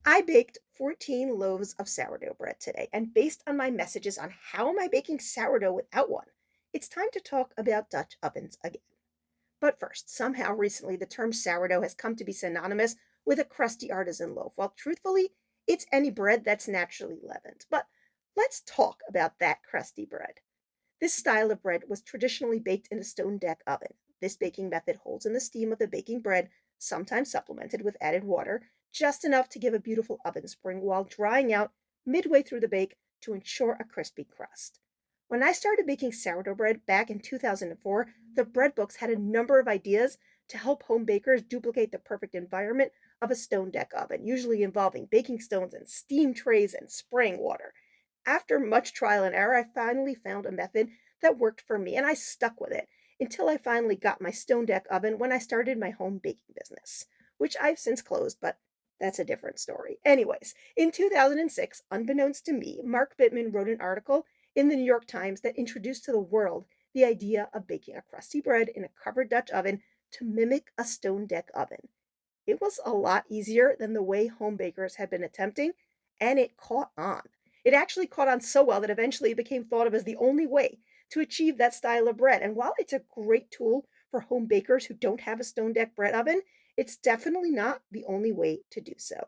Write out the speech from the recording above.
I baked 14 loaves of sourdough bread today, and based on my messages on how am I baking sourdough without one, it's time to talk about Dutch ovens again. But first, somehow recently the term sourdough has come to be synonymous with a crusty artisan loaf, while truthfully, it's any bread that's naturally leavened. But let's talk about that crusty bread. This style of bread was traditionally baked in a stone deck oven. This baking method holds in the steam of the baking bread, sometimes supplemented with added water, just enough to give a beautiful oven spring while drying out midway through the bake to ensure a crispy crust. When I started baking sourdough bread back in 2004, the bread books had a number of ideas to help home bakers duplicate the perfect environment of a stone deck oven, usually involving baking stones and steam trays and spraying water. After much trial and error, I finally found a method that worked for me, and I stuck with it until I finally got my stone deck oven when I started my home baking business, which I've since closed, but that's a different story. Anyways, in 2006, unbeknownst to me, Mark Bittman wrote an article in the New York Times that introduced to the world the idea of baking a crusty bread in a covered Dutch oven to mimic a stone deck oven. It was a lot easier than the way home bakers had been attempting, and it caught on. It actually caught on so well that eventually it became thought of as the only way to achieve that style of bread. And while it's a great tool for home bakers who don't have a stone deck bread oven, it's definitely not the only way to do so.